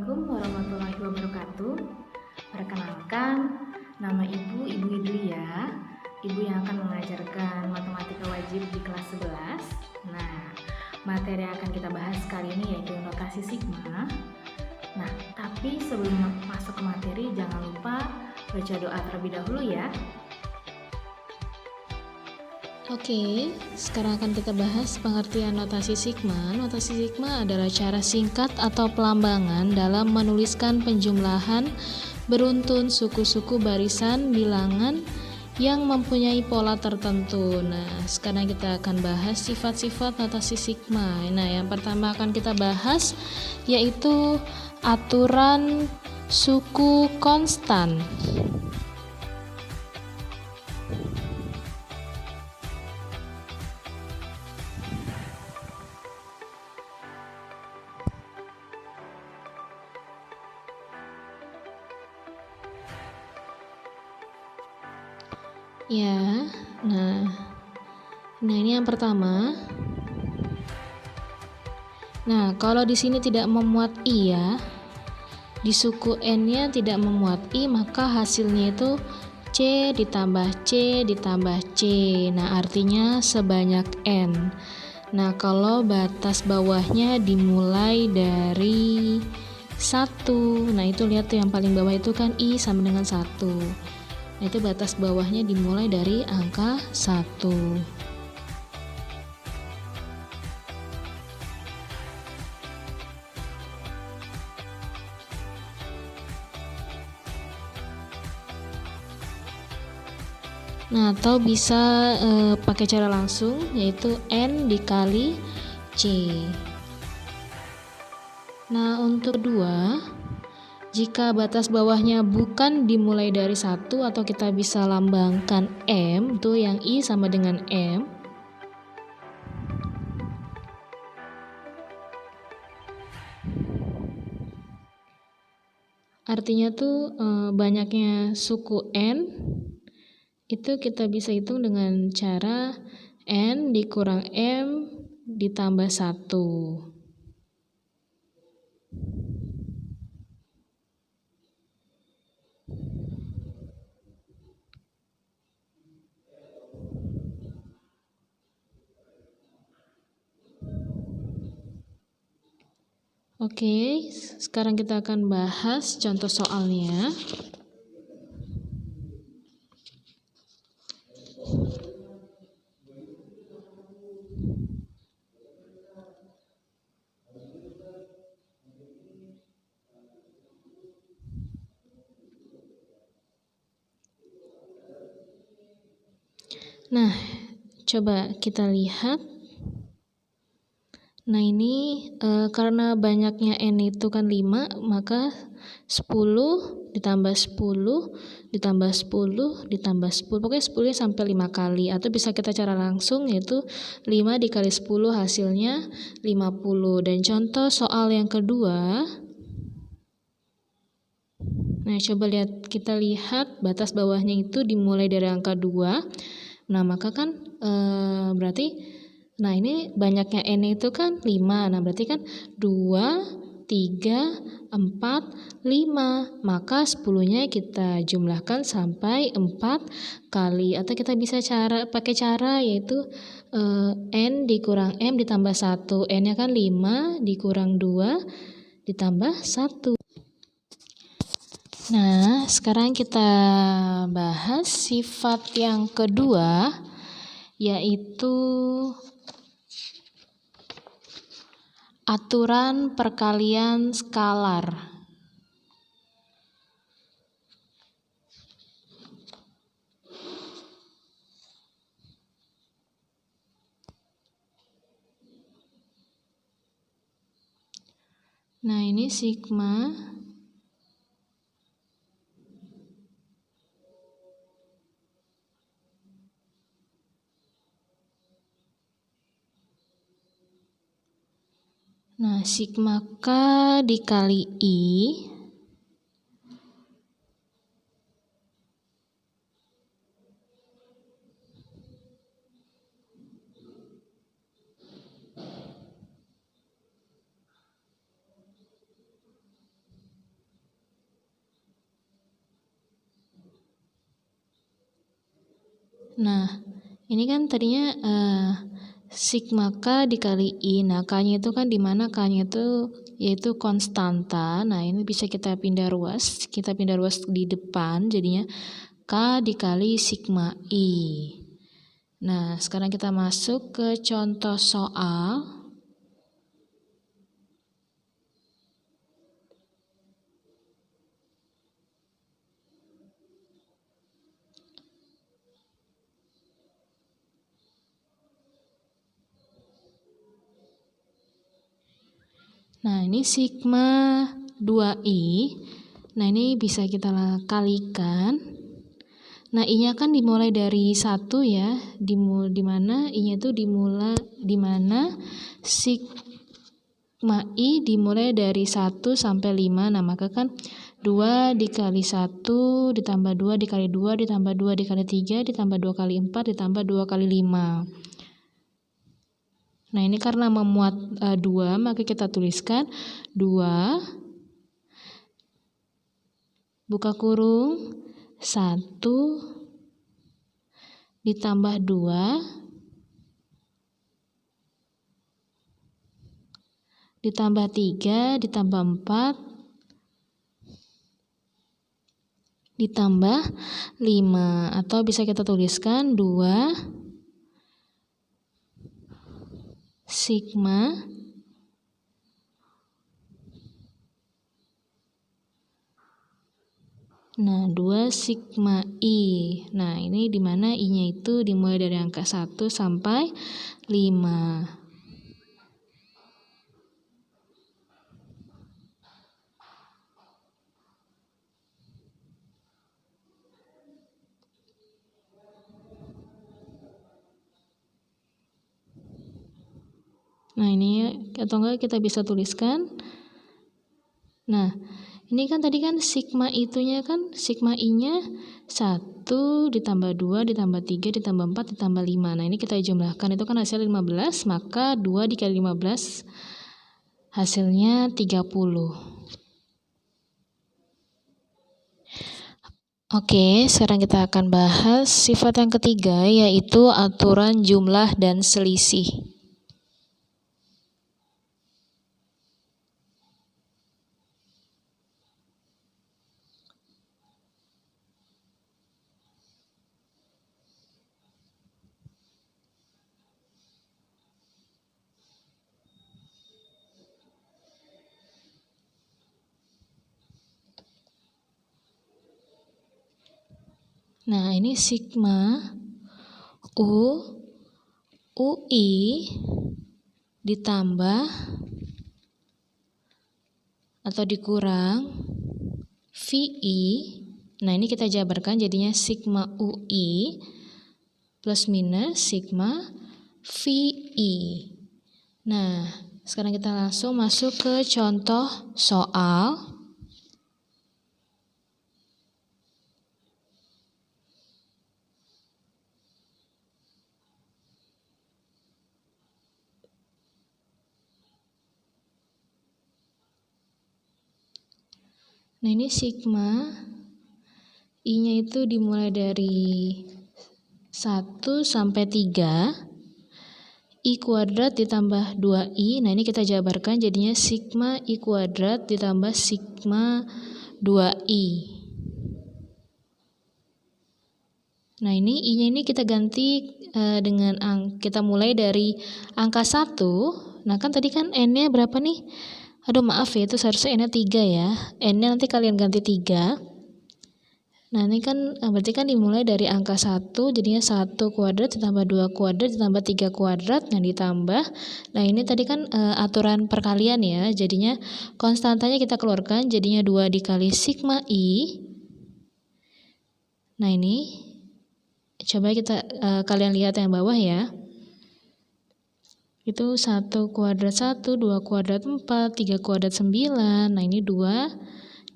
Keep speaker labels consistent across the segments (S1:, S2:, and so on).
S1: Assalamualaikum warahmatullahi wabarakatuh. Perkenalkan, nama Ibu Idlia, Ibu yang akan mengajarkan matematika wajib di kelas 11. Nah, materi yang akan kita bahas kali ini yaitu notasi sigma. Nah, tapi sebelum masuk ke materi, jangan lupa baca doa terlebih dahulu ya.
S2: Oke, sekarang akan kita bahas pengertian notasi sigma. Notasi sigma adalah cara singkat atau pelambangan dalam menuliskan penjumlahan beruntun suku-suku barisan bilangan yang mempunyai pola tertentu. Nah, sekarang kita akan bahas sifat-sifat notasi sigma. Nah, yang pertama akan kita bahas yaitu aturan suku konstan. Ya, nah ini yang pertama. Nah, kalau di sini tidak memuat i ya, di suku n-nya tidak memuat i, maka hasilnya itu c ditambah c ditambah c. Nah, artinya sebanyak n. Nah, kalau batas bawahnya dimulai dari 1. Nah, itu lihat tuh yang paling bawah itu kan i sama dengan 1. Nah, itu batas bawahnya dimulai dari angka 1. Nah, atau bisa pakai cara langsung, yaitu n dikali c. Nah, untuk kedua, jika batas bawahnya bukan dimulai dari 1, atau kita bisa lambangkan M, tuh yang I sama dengan M. Artinya tuh banyaknya suku N, itu kita bisa hitung dengan cara N dikurang M ditambah 1. Oke, sekarang kita akan bahas contoh soalnya. Nah, coba kita lihat. Nah, ini karena banyaknya n itu kan 5, maka 10 ditambah 10 ditambah 10 ditambah 10, pokoknya 10 sampai 5 kali, atau bisa kita cara langsung, yaitu 5 dikali 10 hasilnya 50. Dan contoh soal yang kedua, nah coba kita lihat batas bawahnya itu dimulai dari angka 2. Nah, maka kan berarti, nah ini banyaknya n itu kan 5. Nah, berarti kan 2, 3, 4, 5. Maka 10-nya kita jumlahkan sampai 4 kali. Atau kita bisa pakai cara yaitu n dikurang m ditambah 1. N-nya kan 5 dikurang 2 ditambah 1. Nah, sekarang kita bahas sifat yang kedua, yaitu aturan perkalian skalar. Nah, ini sigma sigma K dikali I Nah, ini kan tadinya sigma K dikali I. Nah, K-nya itu kan di mana K-nya itu yaitu konstanta. Nah, ini bisa kita pindah ruas. Kita pindah ruas di depan, jadinya K dikali sigma I. Nah, sekarang kita masuk ke contoh soal. Nah, ini sigma 2I. Nah, ini bisa kita kalikan. Nah, I-nya kan dimulai dari 1 ya. Di mana I-nya itu dimulai di mana sigma I dimulai dari 1 sampai 5. Nah, maka kan 2 dikali 1 ditambah 2 dikali 2 ditambah 2 dikali 3 ditambah 2 kali 4 ditambah 2 kali 5. Nah, ini karena memuat 2, maka kita tuliskan 2 buka kurung 1 ditambah 2 ditambah 3 ditambah 4 ditambah 5, atau bisa kita tuliskan 2 sigma Nah, 2 sigma I. Nah, ini di mana I-nya itu dimulai dari angka 1 sampai 5. Nah, ini atau enggak kita bisa tuliskan. Nah, ini kan tadi kan sigma itunya kan sigma I-nya 1 ditambah 2 ditambah 3 ditambah 4 ditambah 5. Nah, ini kita jumlahkan itu kan hasil 15, maka 2 dikali 15 hasilnya 30. Oke, sekarang kita akan bahas sifat yang ketiga, yaitu aturan jumlah dan selisih. Nah, ini sigma UI ditambah atau dikurang VI. Nah, ini kita jabarkan jadinya sigma UI plus minus sigma VI. Nah, sekarang kita langsung masuk ke contoh soal. Nah, ini sigma I-nya itu dimulai dari 1 sampai 3. I kuadrat ditambah 2I. Nah, ini kita jabarkan jadinya sigma I kuadrat ditambah sigma 2I. Nah, ini I-nya ini kita ganti dengan kita mulai dari angka 1. Nah, kan tadi kan N-nya berapa nih? Aduh, maaf ya, itu seharusnya N-nya 3 ya. N-nya nanti kalian ganti 3. Nah, ini kan berarti kan dimulai dari angka 1, jadinya 1 kuadrat ditambah 2 kuadrat ditambah 3 kuadrat, nah ditambah. Nah, ini tadi kan aturan perkalian ya, jadinya konstantanya kita keluarkan, jadinya 2 dikali sigma I. Nah, ini coba kita kalian lihat yang bawah ya. Itu 1 kuadrat 1, 2 kuadrat 4, 3 kuadrat 9. Nah, ini 2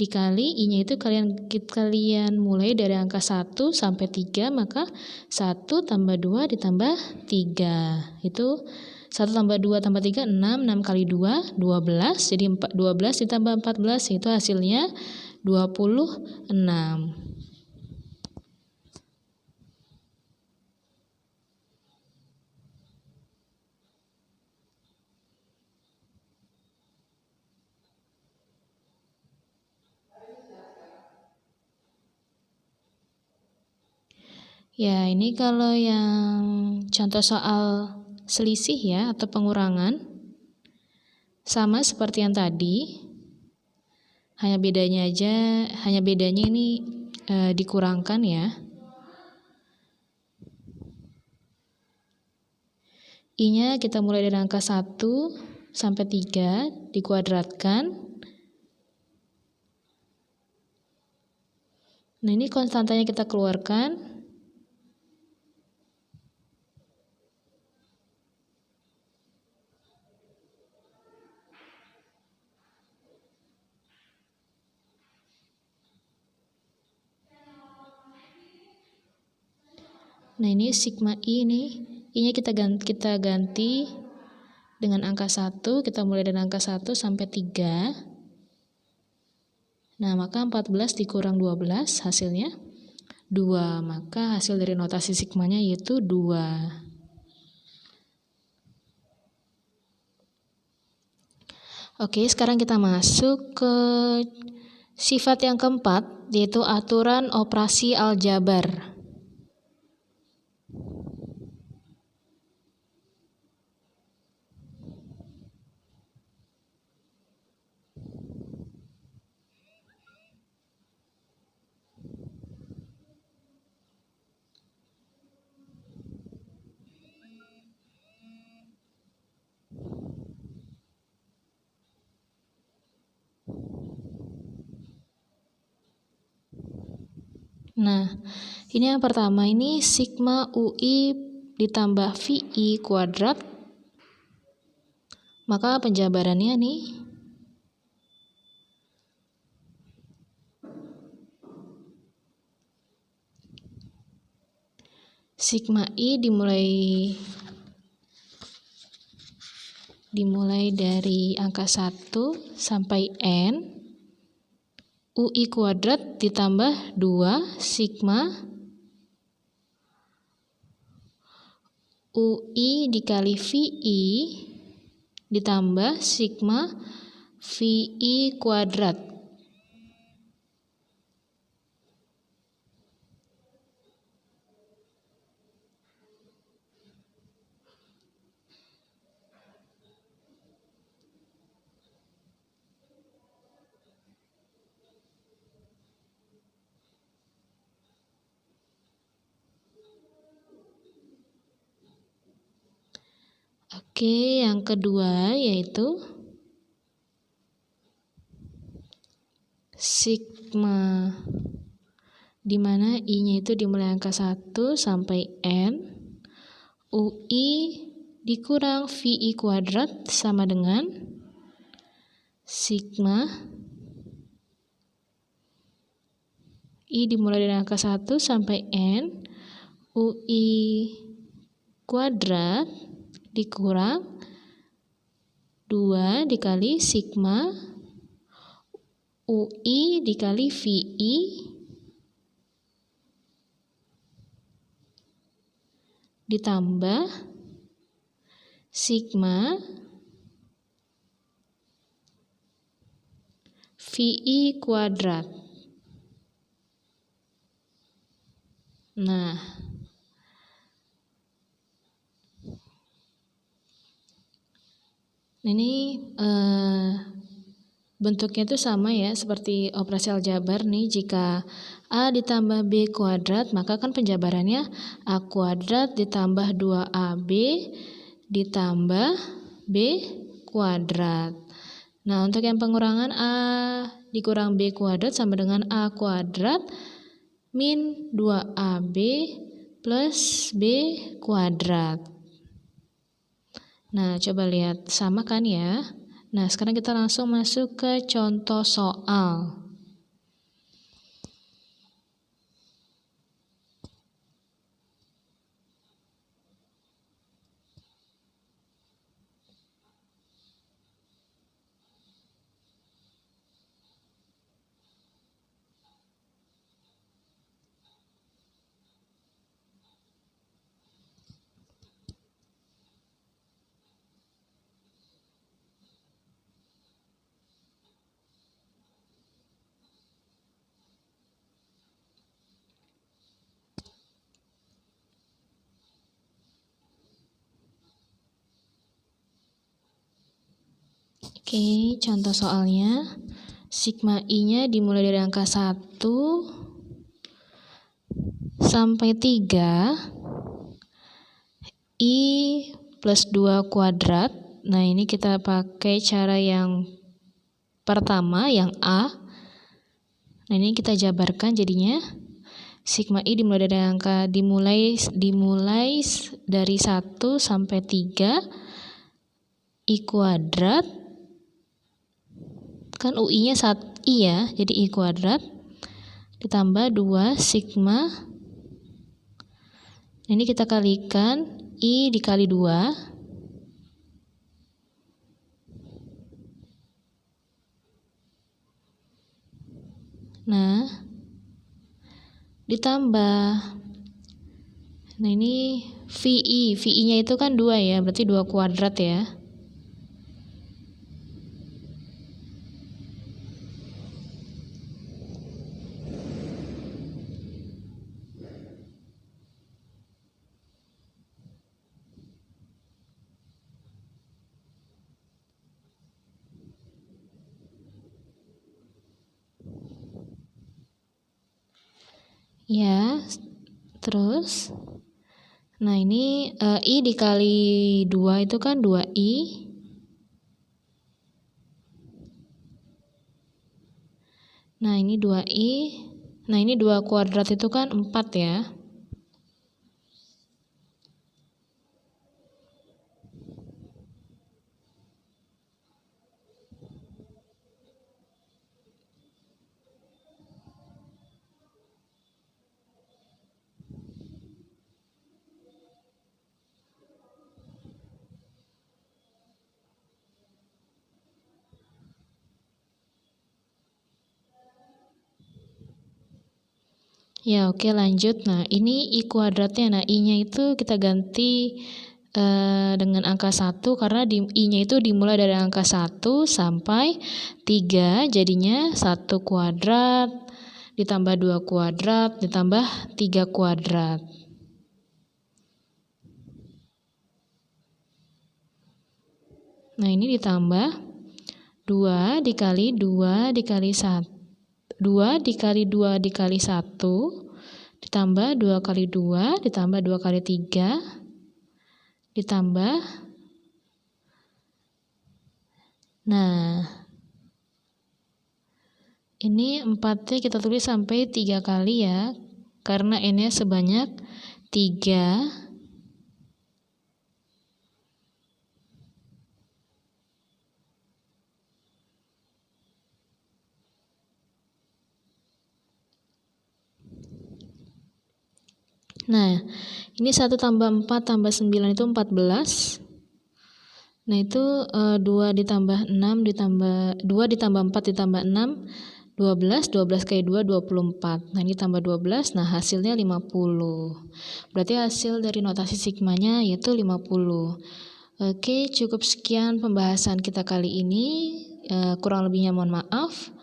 S2: dikali I-nya itu kalian mulai dari angka 1 sampai 3, maka 1 tambah 2 ditambah 3. Itu 1 tambah 2 tambah 3, 6. 6 kali 2, 12. Jadi 12 ditambah 14, itu hasilnya 26. Ya, ini kalau yang contoh soal selisih ya atau pengurangan sama seperti yang tadi. Hanya bedanya ini dikurangkan ya. I-nya kita mulai dari angka 1 sampai 3 dikuadratkan. Nah, ini konstantanya kita keluarkan. Nah, ini sigma I ini. I-nya kita ganti dengan angka 1, kita mulai dari angka 1 sampai 3. Nah, maka 14 dikurang 12 hasilnya 2. Maka hasil dari notasi sigmanya yaitu 2. Oke, sekarang kita masuk ke sifat yang keempat, yaitu aturan operasi aljabar. Nah, ini yang pertama, ini sigma UI ditambah VI kuadrat. Maka penjabarannya nih, sigma I dimulai dari angka 1 sampai N. UI kuadrat ditambah 2 sigma UI dikali VI ditambah sigma VI kuadrat. Oke, yang kedua yaitu sigma, di mana I-nya itu dimulai angka 1 sampai N. UI dikurang VI kuadrat sama dengan sigma I dimulai dari angka 1 sampai N. UI kuadrat dikurang 2 dikali sigma UI dikali VI ditambah sigma VI kuadrat. Nah, ini bentuknya itu sama ya seperti operasi aljabar nih. Jika A ditambah B kuadrat, maka kan penjabarannya A kuadrat ditambah 2AB ditambah B kuadrat. Nah, untuk yang pengurangan A dikurang B kuadrat sama dengan A kuadrat min 2AB plus B kuadrat. Nah, coba lihat, sama kan ya? Nah, sekarang kita langsung masuk ke contoh soal. Oke, contoh soalnya. Sigma I-nya dimulai dari angka 1 sampai 3. I plus 2 kuadrat. Nah, ini kita pakai cara yang pertama, yang A. Nah, ini kita jabarkan jadinya. Sigma I dimulai dari angka dimulai dari 1 sampai 3. I kuadrat. Kan UI-nya I ya, jadi I kuadrat ditambah 2 sigma. Ini kita kalikan, I dikali 2. Nah, ditambah. Nah, ini VI. VI-nya itu kan 2 ya, berarti 2 kuadrat ya. Ya, terus nah ini I dikali 2 itu kan 2I. Nah, ini 2I. Nah, ini 2 kuadrat itu kan 4 ya. Ya, oke, lanjut. Nah, ini I kuadratnya. Nah, I-nya itu kita ganti dengan angka 1 karena I-nya itu dimulai dari angka 1 sampai 3. Jadinya 1 kuadrat ditambah 2 kuadrat ditambah 3 kuadrat. Nah, ini ditambah 2 dikali 2 dikali 1. 2 dikali 2 dikali 1 ditambah 2 kali 2 ditambah 2 kali 3 ditambah. Nah, ini 4-nya kita tulis sampai 3 kali ya, karena N-nya sebanyak 3. Nah, ini 1 tambah 4 tambah 9 itu 14. Nah, itu 2 ditambah 6 ditambah 2 ditambah 4 ditambah 6, 12. 12 kali 2, 24. Nah, ini tambah 12, nah hasilnya 50. Berarti hasil dari notasi sigmanya yaitu 50. Oke, cukup sekian pembahasan kita kali ini. Kurang lebihnya mohon maaf.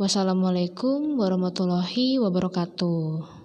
S2: Wassalamualaikum warahmatullahi wabarakatuh.